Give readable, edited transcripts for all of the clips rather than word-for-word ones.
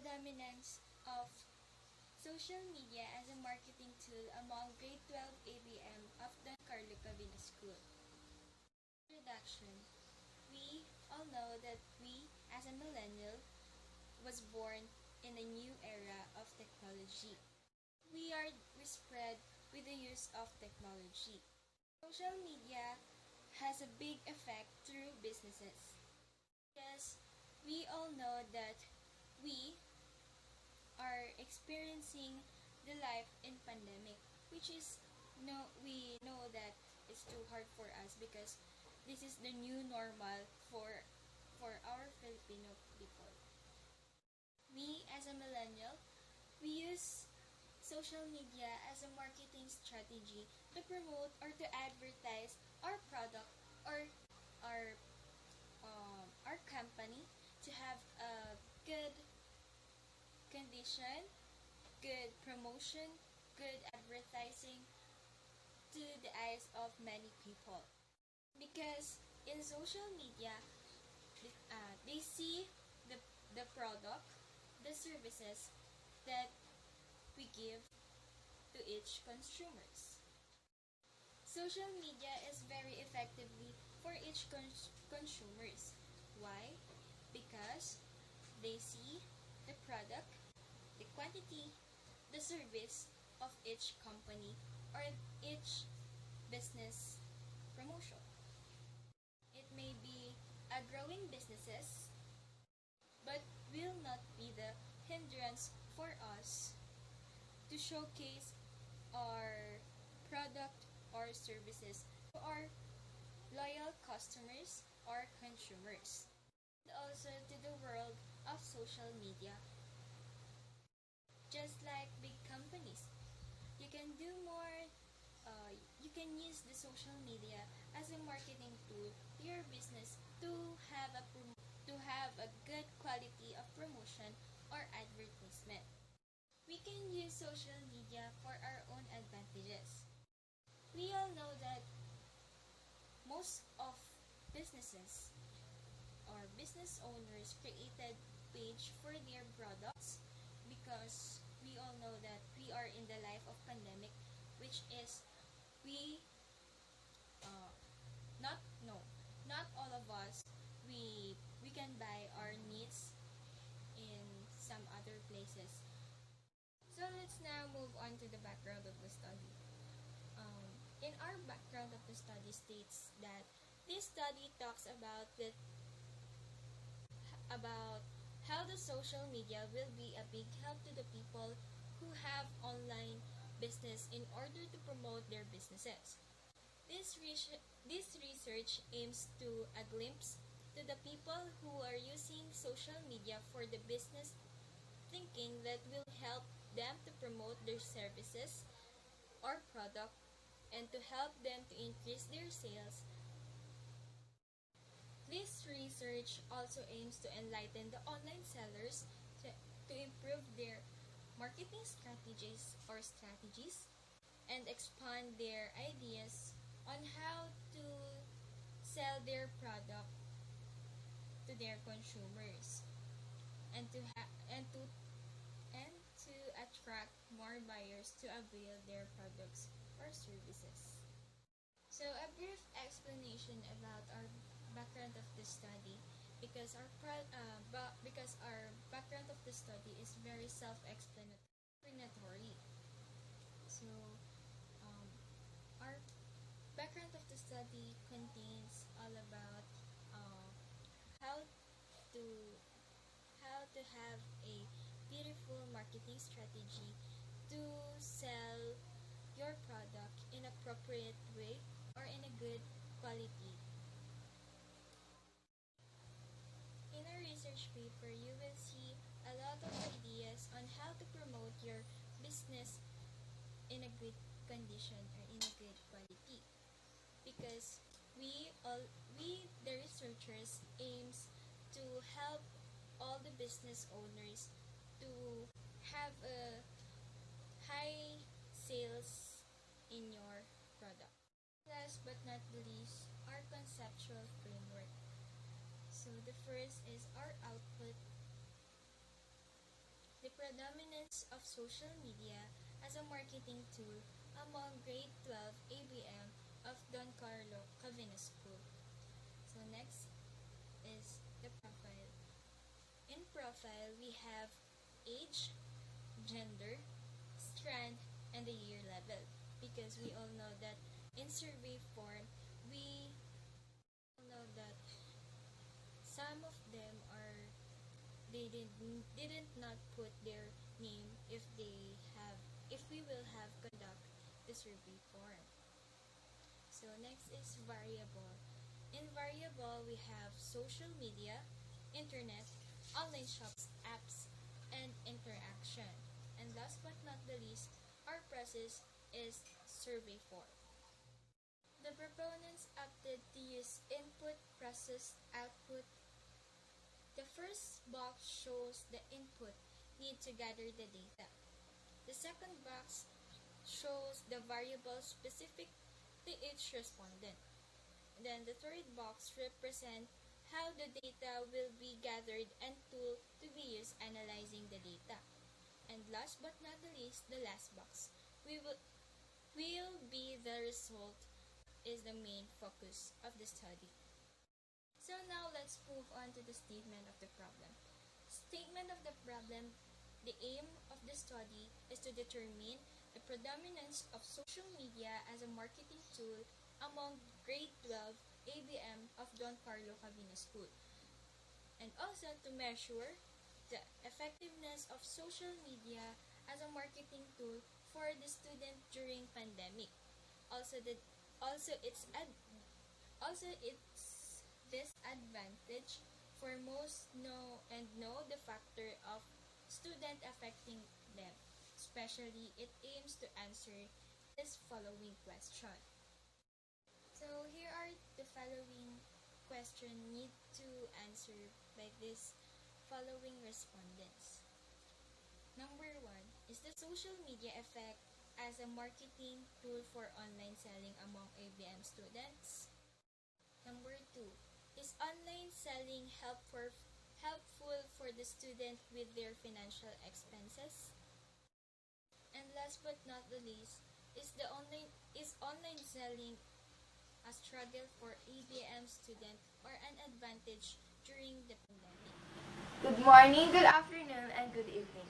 predominance of social media as a marketing tool among grade 12 ABM of Don Carlo Cavina School. Introduction. We all know that we, as a millennial, was born in a new era of technology. We spread with the use of technology. Social media has a big effect through businesses. Yes, we all know that we are experiencing the life in pandemic, which is no we know that it's too hard for us because this is the new normal for our Filipino people. We as a millennial, we use social media as a marketing strategy to promote or to advertise our product or our our company to have a good condition, good promotion, good advertising to the eyes of many people. Because in social media, they see the product, the services that we give to each consumers. Social media is very effectively for each consumers. Why? Because they see the product, the quantity, the service of each company or each business promotion. It may be a growing businesses, but will not be the hindrance for us to showcase our product or services to our loyal customers or consumers. And also to the world of social media. Just like big companies, you can do more, you can use the social media as a marketing tool to your business to to have a good quality of promotion or advertisement. We can use social media for our own advantages. We all know that most of businesses or business owners created page for their products because we all know that we are in the life of pandemic, which is we not no not all of us we can buy our needs in some other places. So let's now move on to the background of the study. In our background of the study states that this study talks about how the social media will be a big help to the people who have online business in order to promote their businesses. This research aims to a glimpse to the people who are using social media for the business thinking that will help them to promote their services or product and to help them to increase their sales. This research also aims to enlighten the online sellers to improve their marketing strategies and expand their ideas on how to sell their product to their consumers and to attract more buyers to avail their products or services. So a brief explanation about our background of the study because because our background of the study is very self-explanatory. So our background of the study contains all about how to have a beautiful marketing strategy to sell your product in appropriate way or in a good quality. In a research paper, you will see a lot of ideas on how to promote your business in a good condition or in a good quality. Because we the researchers aims to help all the business owners to have a high sales in your product. Last but not the least, our conceptual framework. So the first is our output. predominance of social media as a marketing tool among grade 12 ABM of Don Carlo Cavina School. So next is the profile. In profile, we have age, gender, strand, and the year level. Because we all know that in survey form, we all know that some of them are didn't not put their name if we will have conduct the survey form. So next is variable. In variable, we have social media, internet, online shops, apps, and interaction. And last but not the least, our process is survey form. The proponents opted to use input, process, output. The first box shows the input need to gather the data. The second box shows the variables specific to each respondent. Then the third box represents how the data will be gathered and tool to be used analyzing the data. And last but not the least, the last box will be the result is the main focus of the study. So now let's move on to the statement of the problem. Statement of the problem, the aim of the study is to determine the predominance of social media as a marketing tool among grade 12 ABM of Don Carlo Cavina School, and also to measure the effectiveness of social media as a marketing tool for the student during pandemic. Also its disadvantage for most know the factor of student affecting them. Especially, it aims to answer this following question. So here are the following question need to answer by this following respondents. Number 1, is the social media effect as a marketing tool for online selling among ABM students? Number 2, is online selling helpful for the student with their financial expenses? And last but not the least, is online selling a struggle for ABM student or an advantage during the pandemic? Good morning, good afternoon, and good evening.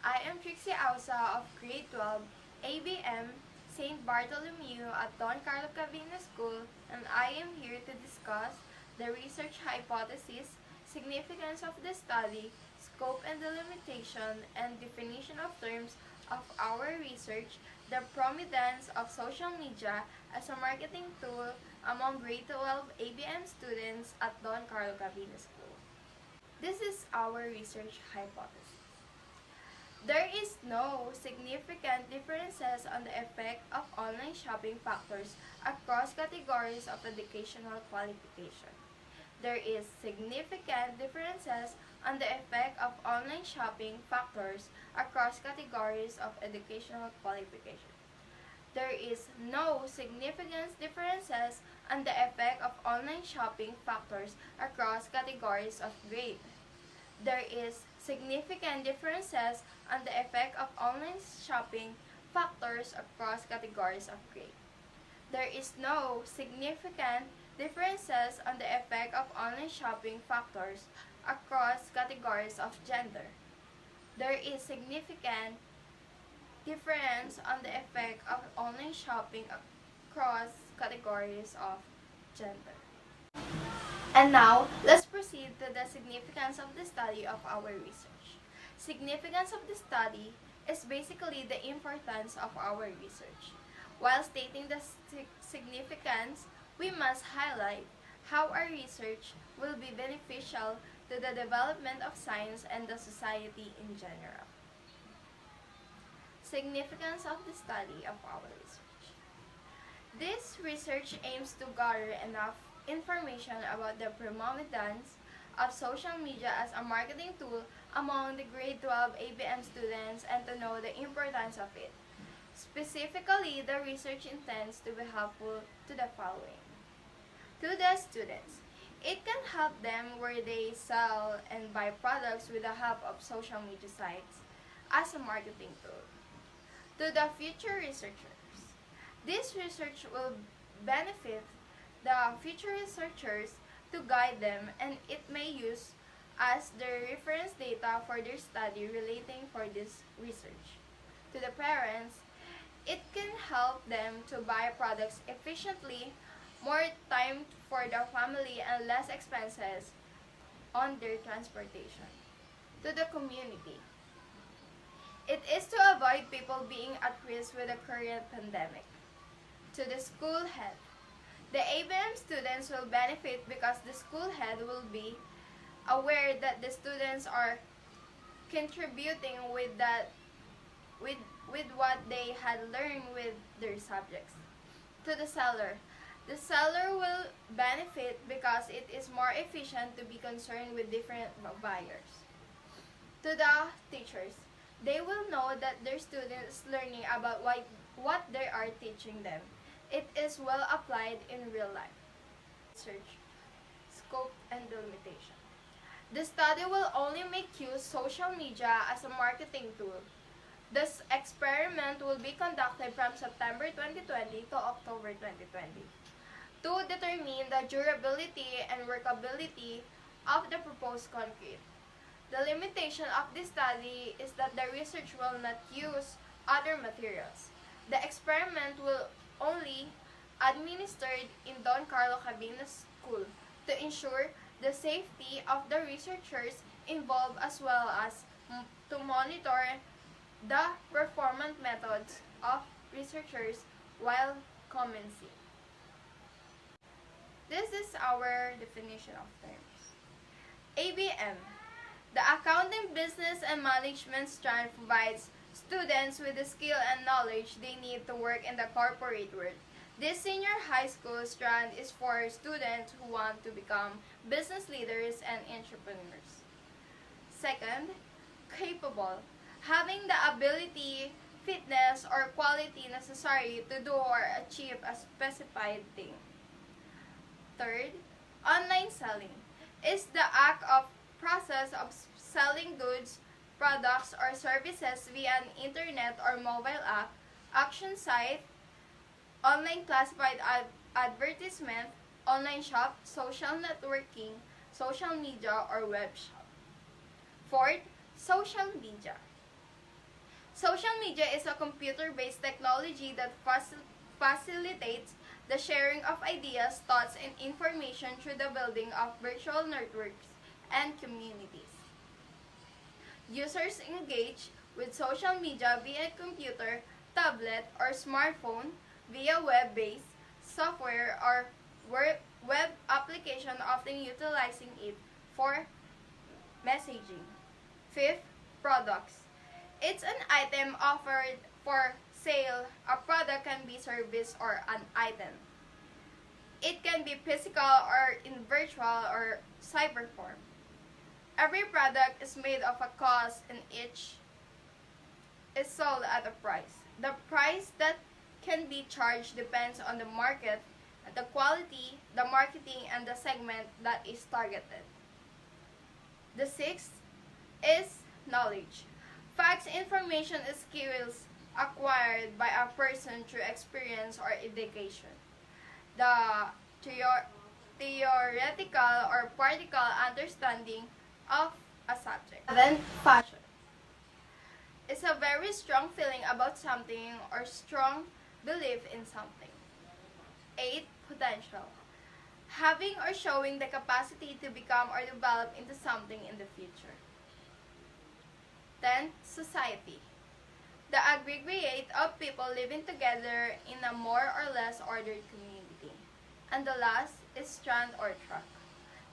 I am Trixie Ausa of grade 12 ABM St. Bartholomew at Don Carlo Cavina School, and I am here to discuss the research hypothesis, significance of the study, scope and delimitation, and definition of terms of our research, the prominence of social media as a marketing tool among grade 12 ABM students at Don Carlo Cavina School. This is our research hypothesis. There is no significant differences on the effect of online shopping factors across categories of educational qualification. There is significant differences on the effect of online shopping factors across categories of educational qualification. There is no significant differences on the effect of online shopping factors across categories of grade. There is significant differences on the effect of online shopping factors across categories of grade. There is no significant differences on the effect of online shopping factors across categories of gender. There is significant difference on the effect of online shopping across categories of gender. And now, let's proceed to the significance of the study of our research. Significance of the study is basically the importance of our research. While stating the significance, we must highlight how our research will be beneficial to the development of science and the society in general. Significance of the study of our research. This research aims to gather enough information about the predominance of social media as a marketing tool among the grade 12 ABM students and to know the importance of it. Specifically, the research intends to be helpful to the following. To the students, it can help them where they sell and buy products with the help of social media sites. as a marketing tool. To the future researchers, this research will benefit the future researchers to guide them, and it may use as their reference data for their study relating for this research. To the parents, it can help them to buy products efficiently, more time for their family, and less expenses on their transportation. To the community, it is to avoid people being at risk with the current pandemic. To the school head, the ABM students will benefit because the school head will be aware that the students are contributing with what they had learned with their subjects. To the seller will benefit because it is more efficient to be concerned with different buyers. To the teachers, they will know that their students learning about what they are teaching them. It is well applied in real life. Research, scope, and delimitation. The study will only make use social media as a marketing tool. This experiment will be conducted from September 2020 to October 2020 to determine the durability and workability of the proposed concrete. The limitation of this study is that the research will not use other materials. The experiment will only administered in Don Carlo Cabinas School to ensure the safety of the researchers involved, as well as to monitor the performance methods of researchers while commencing. This is our definition of terms. ABM. The Accounting, Business, and Management strand provides students with the skill and knowledge they need to work in the corporate world. This senior high school strand is for students who want to become business leaders and entrepreneurs. Second, capable. Having the ability, fitness, or quality necessary to do or achieve a specified thing. Third, online selling is the act of process of selling goods, products, or services via an internet or mobile app, action site, online classified advertisement, online shop, social networking, social media, or web shop. Fourth, social media. Social media is a computer-based technology that facilitates the sharing of ideas, thoughts, and information through the building of virtual networks and communities. Users engage with social media via computer, tablet, or smartphone, via web-based software or web application, often utilizing it for messaging. Fifth, products. It's an item offered for sale. A product can be service or an item. It can be physical or in virtual or cyber form. Every product is made of a cost, and each is sold at a price. The price that can be charged depends on the market, the quality, the marketing, and the segment that is targeted. The sixth is knowledge. Facts, information, and skills acquired by a person through experience or education. The theoretical or practical understanding of a subject. Then, passion. It's a very strong feeling about something or strong belief in something. 8. Potential. Having or showing the capacity to become or develop into something in the future. 10. Society. The aggregate of people living together in a more or less ordered community. And the last is strand or track.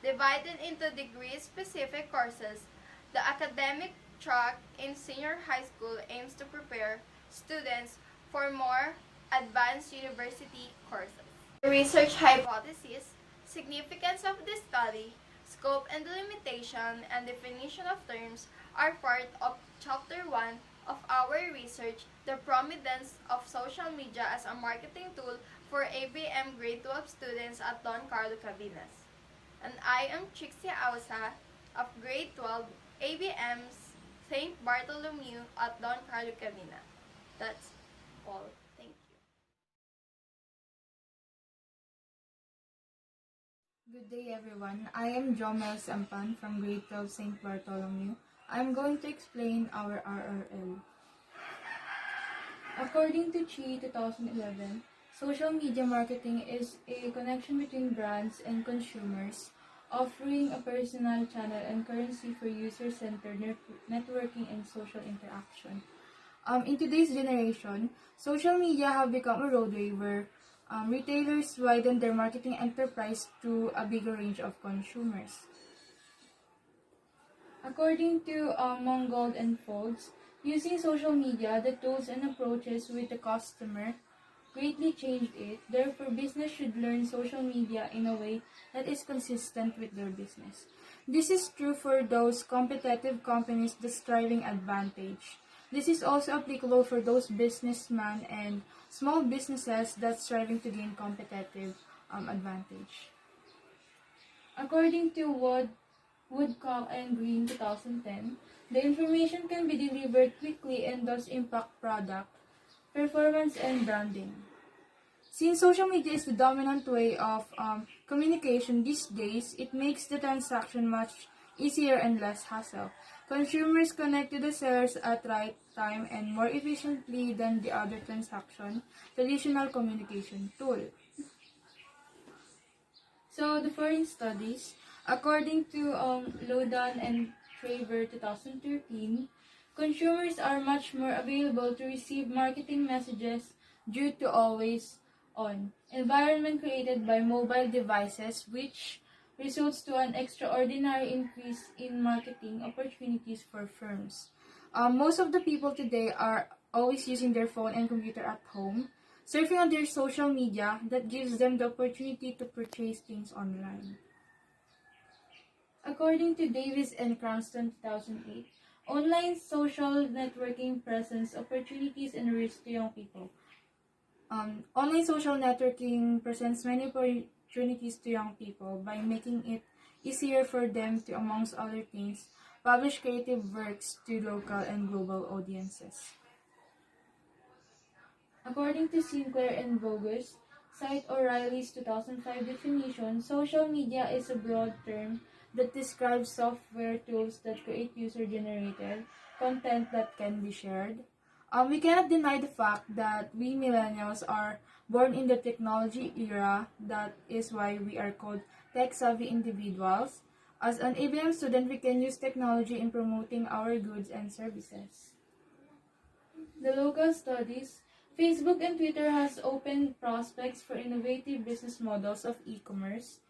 Divided into degree-specific courses, the academic track in senior high school aims to prepare students for more advanced university courses. The research hypothesis, significance of the study, scope and delimitation, and definition of terms are part of Chapter 1 of our research, The Predominance of Social Media as a Marketing Tool for ABM Grade 12 Students at Don Carlo And I am Trixie Ausa of Grade 12 ABM's St. Bartholomew at Don Carlo Cavina. That's all. Thank you. Good day, everyone. I am Jomel Sampan from grade 12 St. Bartholomew. I'm going to explain our RRL. According to Chi 2011, social media marketing is a connection between brands and consumers, offering a personal channel and currency for user-centered networking and social interaction. In today's generation, social media have become a roadway where retailers widen their marketing enterprise to a bigger range of consumers. According to Mongold and Folds, using social media, the tools and approaches with the customer greatly changed it. Therefore, business should learn social media in a way that is consistent with their business. This is true for those competitive companies that's driving advantage. This is also applicable for those businessmen and small businesses that's striving to gain competitive advantage. According to Woodcock and Green 2010, the information can be delivered quickly and thus impact product, performance, and branding. Since social media is the dominant way of communication these days, it makes the transaction much easier and less hassle. Consumers connect to the sellers at right time and more efficiently than the other traditional communication tool. So the foreign studies, according to Lodan and Traver 2013, consumers are much more available to receive marketing messages due to always on environment created by mobile devices, which results to an extraordinary increase in marketing opportunities for firms. Most of the people today are always using their phone and computer at home, surfing on their social media that gives them the opportunity to purchase things online. According to Davis and Cranston 2008, online social networking presents opportunities and risks to young people. Online social networking presents many opportunities to young people by making it easier for them to, amongst other things, publish creative works to local and global audiences. According to Sinclair and Bogus, cite O'Reilly's 2005 definition, social media is a broad term that describes software tools that create user-generated content that can be shared. We cannot deny the fact that we millennials are born in the technology era. That is why we are called tech-savvy individuals. As an ABM student, we can use technology in promoting our goods and services. The local studies, Facebook and Twitter has opened prospects for innovative business models of e-commerce,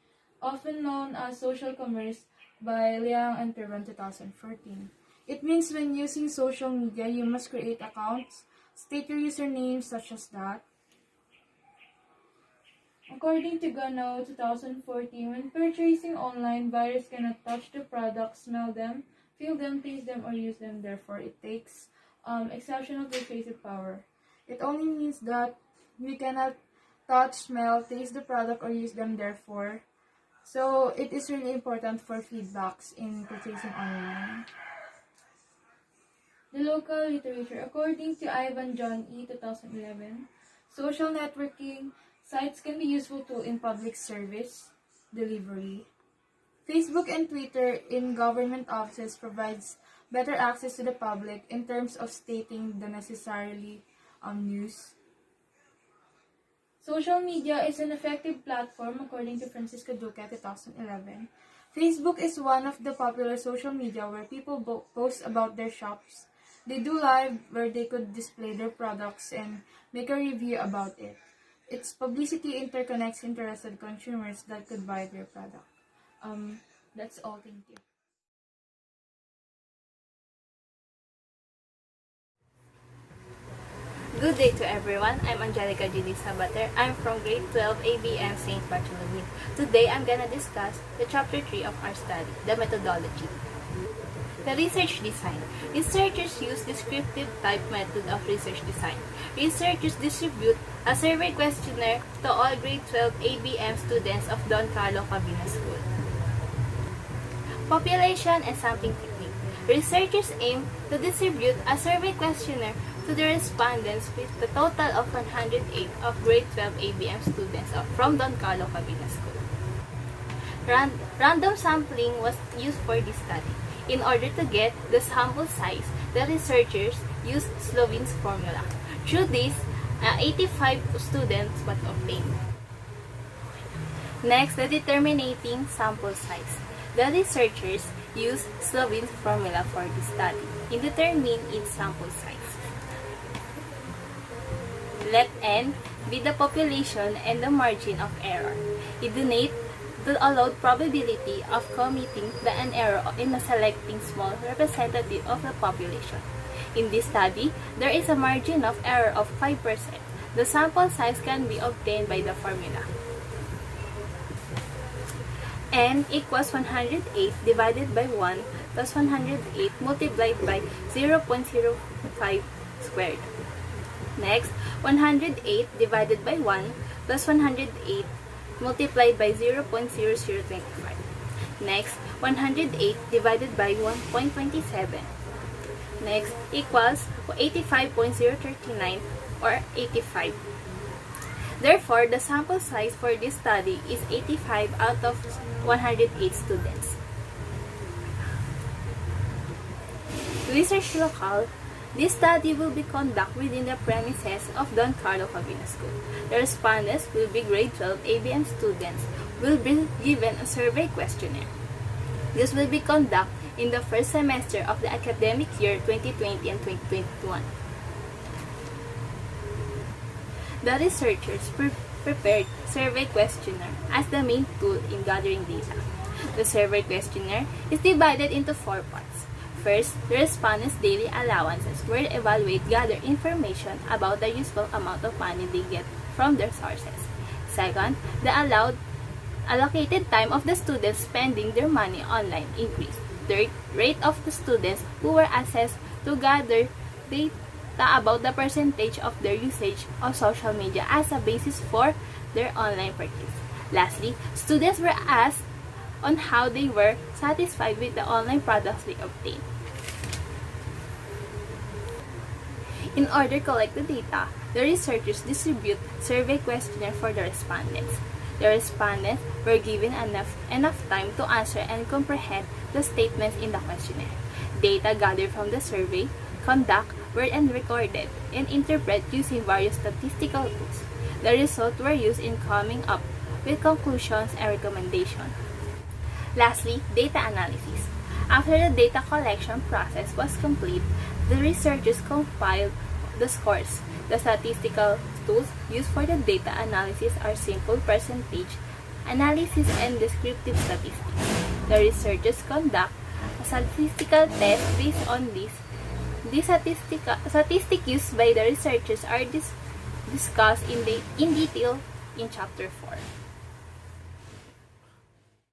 often known as social commerce by Liang and Turban 2014. It means when using social media, you must create accounts, state your username such as that. According to Gano 2014, when purchasing online, buyers cannot touch the product, smell them, feel them, taste them, or use them. Therefore, it takes exceptional persuasive power. It only means that we cannot touch, smell, taste the product, or use them. Therefore, so it is really important for feedbacks in purchasing online. The local literature, according to Ivan John E. 2011, social networking sites can be useful tool in public service delivery. Facebook and Twitter in government offices provides better access to the public in terms of stating the necessarily news. Social media is an effective platform according to Francisco Duque 2011. Facebook is one of the popular social media where people post about their shops. They do live where they could display their products and make a review about it. Its publicity interconnects interested consumers that could buy their product. That's all. Thank you. Good day to everyone. I'm Angelica Julie Sabater. I'm from grade 12 ABM St. Bartholomew. Today I'm gonna discuss the chapter 3 of our study, the methodology. The research design. Researchers use descriptive type method of research design. Researchers distribute a survey questionnaire to all grade 12 ABM students of Don Carlo Cavina School. Population and sampling technique. Researchers aim to distribute a survey questionnaire to the respondents with the total of 108 of grade 12 ABM students from Don Carlo Cabina School. Random sampling was used for this study. In order to get the sample size, the researchers used Slovine's formula. Through this, 85 students was obtained. Next, the determining sample size. The researchers used Slovine's formula for this study in determining its sample size. Let n be the population and the margin of error. It the allowed probability of committing an error in a selecting small representative of the population. In this study, there is a margin of error of 5%. The sample size can be obtained by the formula. N equals 108 divided by 1 plus 108 multiplied by 0.05 squared. Next, 108 divided by 1 plus 108 multiplied by 0.0025. Next, 108 divided by 1.27. Next, equals 85.039 or 85. Therefore, the sample size for this study is 85 out of 108 students. Research locale. This study will be conducted within the premises of Don Carlo Cabina School. The respondents will be grade 12 ABM students will be given a survey questionnaire. This will be conducted in the first semester of the academic year 2020 and 2021. The researchers prepared survey questionnaire as the main tool in gathering data. The survey questionnaire is divided into 4 parts. First, the respondents' daily allowances where they gather information about the useful amount of money they get from their sources. Second, the allocated time of the students spending their money online increased. Third, rate of the students who were assessed to gather data about the percentage of their usage of social media as a basis for their online purchase. Lastly, students were asked on how they were satisfied with the online products they obtained. In order to collect the data, the researchers distribute survey questionnaire for the respondents. The respondents were given enough time to answer and comprehend the statements in the questionnaire. Data gathered from the survey, were recorded and interpreted using various statistical tools. The results were used in coming up with conclusions and recommendations. Lastly, data analysis. After the data collection process was complete, the researchers compiled the scores. The statistical tools used for the data analysis are simple percentage analysis and descriptive statistics. The researchers conduct a statistical test based on this. These statistics used by the researchers are discussed in detail in Chapter 4.